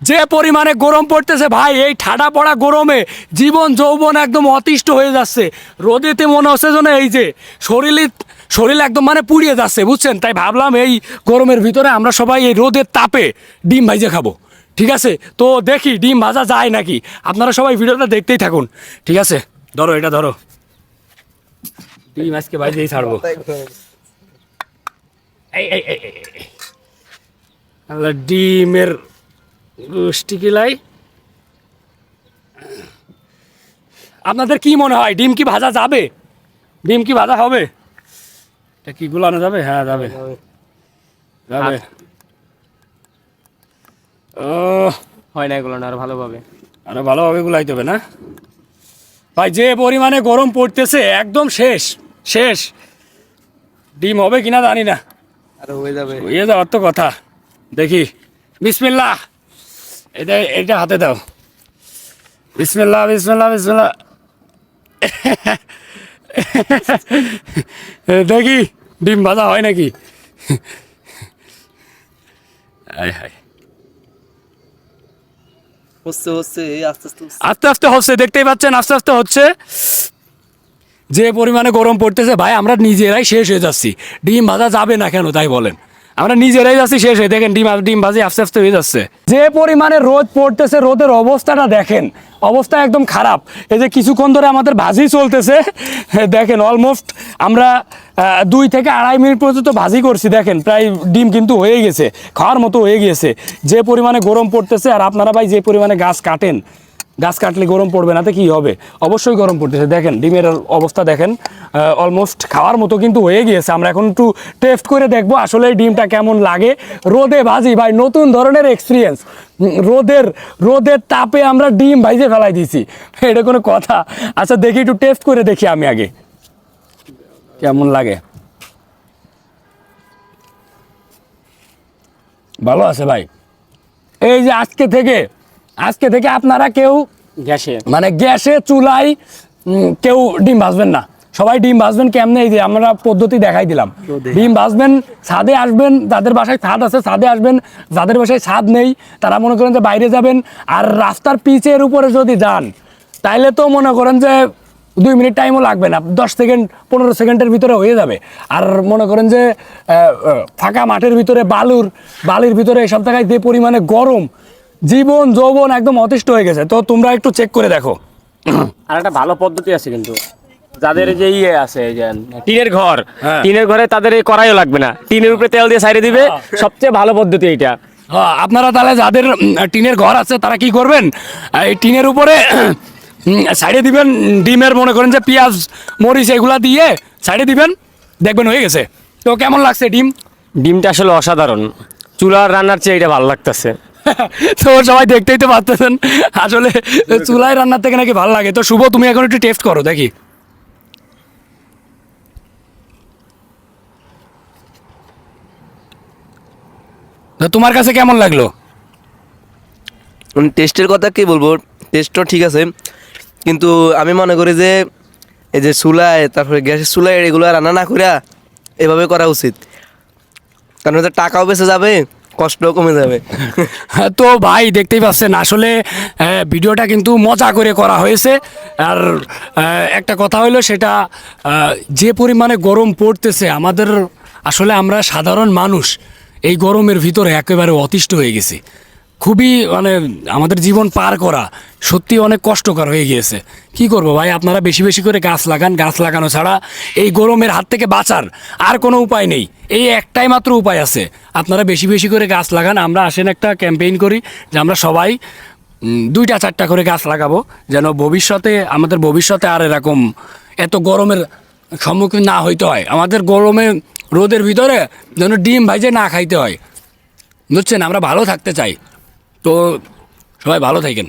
যে পরিমাণে গরম পড়তেছে ভাই, এই ঠাডা পড়া গরমে জীবন যৌবন একদম অতিষ্ঠ হয়ে যাচ্ছে। রোদেতে মনে হচ্ছে যেন এই যে শরীর একদম মানে পুড়িয়ে যাচ্ছে, বুঝছেন? তাই ভাবলাম এই গরমের ভিতরে আমরা সবাই এই রোদের তাপে ডিম ভাইজে খাবো। ঠিক আছে, তো দেখি ডিম ভাজা যায় নাকি। আপনারা সবাই ভিডিওটা দেখতেই থাকুন। ঠিক আছে, ধরো এটা ধরো, ডিম আজকে ভাইজেই ছাড়বো। এই এই এই এই, এই। আল্লাহ, ডিমের গোষ্ঠী কিলাই। আপনাদের কি মনে হয় ডিম কি ভাজা যাবে? ডিম কি ভাজা হবে? এটা কি গুলানো যাবে? হ্যাঁ যাবে, যাবে। ও হয় না এগুলো না, আরো ভালোভাবে গুলাইতে হবে না ভাই। যে পরিমাণে গরম পড়তেছে একদম শেষ শেষ। ডিম হবে কিনা জানি না, আরো হয়ে যাবে। হয়ে যাওয়ার তো কথা। দেখি, বিসমিল্লাহ। এটা হাতে দাও। বিসমিল্লাহ বিসমিল্লাহ বিসমিল্লাহ। দেখি ডিম ভাজা হয় নাকি। হচ্ছে আস্তে আস্তে আস্তে আস্তে হচ্ছে, দেখতেই পাচ্ছেন, আস্তে আস্তে হচ্ছে। যে পরিমাণে গরম পড়তেছে ভাই, আমরা নিজেরাই শেষ হয়ে যাচ্ছি। ডিম ভাজা যাবে না কেন তাই বলেন? আমরা নিজেরাই যাচ্ছি শেষ হয়ে। দেখেন ডিম ভাজি আস্তে আস্তে হয়ে যাচ্ছে। যে পরিমাণে রোদ পড়তেছে, রোদের অবস্থাটা দেখেন, অবস্থা একদম খারাপ। এই যে কিছুক্ষণ ধরে আমাদের ভাজি চলতেছে, দেখেন অলমোস্ট আমরা 2 থেকে 2.5 মিনিট পর্যন্ত ভাজি করছি। দেখেন প্রায় ডিম কিন্তু হয়ে গেছে, খাওয়ার মতো হয়ে গিয়েছে। যে পরিমাণে গরম পড়তেছে, আর আপনারা ভাই যে পরিমাণে গাছ কাটেন, গাছ কাটলে গরম পড়বে না তো কি হবে? অবশ্যই গরম পড়তেছে। দেখেন ডিমের অবস্থা দেখেন, অলমোস্ট খাওয়ার মতো কিন্তু হয়ে গিয়েছে। আমরা এখন একটু টেস্ট করে দেখবো আসলে এই ডিমটা কেমন লাগে। রোদে ভাজি ভাই, নতুন ধরনের এক্সপিরিয়েন্স। রোদের তাপে আমরা ডিম ভাইজে ফেলাই দিয়েছি, এটা কোনো কথা? আচ্ছা দেখি, একটু টেস্ট করে দেখি আমি আগে কেমন লাগে। ভালো আছে ভাই। এই যে আজকে থেকে আপনারা কেউ গ্যাসে চুলায় কেউ ডিম ভাজবেন না। সবাই ডিম ভাজবেন কেমনে, এই যে আমরা পদ্ধতি দেখাই দিলাম। ডিম ভাজবেন, ছাদে আসবেন, যাদের বাসায় ছাদ আছে ছাদে আসবেন, যাদের বাসায় ছাদ নেই তারা মনে করেন যে বাইরে যাবেন। আর রাস্তার পিচের উপরে যদি যান তাইলে তো মনে করেন যে 2 মিনিট টাইমও লাগবে না, 10 সেকেন্ড 15 সেকেন্ডের ভিতরে হয়ে যাবে। আর মনে করেন যে ফাঁকা মাঠের ভিতরে বালির ভিতরে এসব জায়গায় যে পরিমাণে গরম, জীবন যৌবন একদম অতিষ্ঠ হয়ে গেছে। তো তোমরা একটু চেক করে দেখো। আর একটা ভালো পদ্ধতি আছে কিন্তু, যাদের যে ইয়ে আছে এই যে টিনের ঘর, হ্যাঁ। টিনের ঘরে তাদের এই কড়াইও লাগবে না, টিনের উপরে তেল দিয়ে সাইডে দিবে। সবচেয়ে ভালো পদ্ধতি এইটা। হ্যাঁ, আপনারা তাহলে যাদের টিনের ঘর আছে তারা কি করবেন, এই টিনের উপরে সাইডে দিবেন ডিমের, মনে করেন যে পেঁয়াজ মরিচ এগুলা দিয়ে সাইডে দিবেন, দেখবেন হয়ে গেছে। তো কেমন লাগছে ডিমটা আসলে অসাধারণ, চুলার রান্নার চেয়ে এটা ভালো লাগতেছে। তো সবাই দেখতেই তো পারতেছেন, আসলে চুলায় রান্নার থেকে নাকি ভালো লাগে। তো শুভ, তুমি এখন একটু টেস্ট করো দেখি। তো তোমার কাছে কেমন লাগলো? টেস্টের কথা কি বলবো, টেস্টও ঠিক আছে, কিন্তু আমি মনে করি যে এই যে চুলায়, তারপরে গ্যাসের চুলায় এগুলো রান্না না করে এভাবে করা উচিত, কারণ ওদের টাকাও বেঁচে যাবে, কষ্টও কমে যাবে। তো ভাই দেখতেই পাচ্ছেন আসলে ভিডিওটা কিন্তু মজা করে করা হয়েছে। আর একটা কথা হলো সেটা, যে পরিমাণে গরম পড়তেছে আমাদের, আসলে আমরা সাধারণ মানুষ এই গরমের ভিতরে একেবারে অতিষ্ঠ হয়ে গেছি। খুবই মানে আমাদের জীবন পার করা সত্যি অনেক কষ্টকর হয়ে গিয়েছে। কি করব ভাই, আপনারা বেশি বেশি করে গাছ লাগান। গাছ লাগানো ছাড়া এই গরমের হাত থেকে বাঁচার আর কোনো উপায় নেই, এই একটাই মাত্র উপায় আছে। আপনারা বেশি বেশি করে গাছ লাগান। আমরা আসেন একটা ক্যাম্পেইন করি যে আমরা সবাই 2টা 4টা করে গাছ লাগাবো, যেন আমাদের ভবিষ্যতে আর এরকম এত গরমের সম্মুখীন না হইতে হয়। আমাদের গরমে রোদের ভিতরে যেন ডিম ভাইজে না খাইতে হয়, বুঝছেন? আমরা ভালো থাকতে চাই। তো সবাই ভালো থাকেন।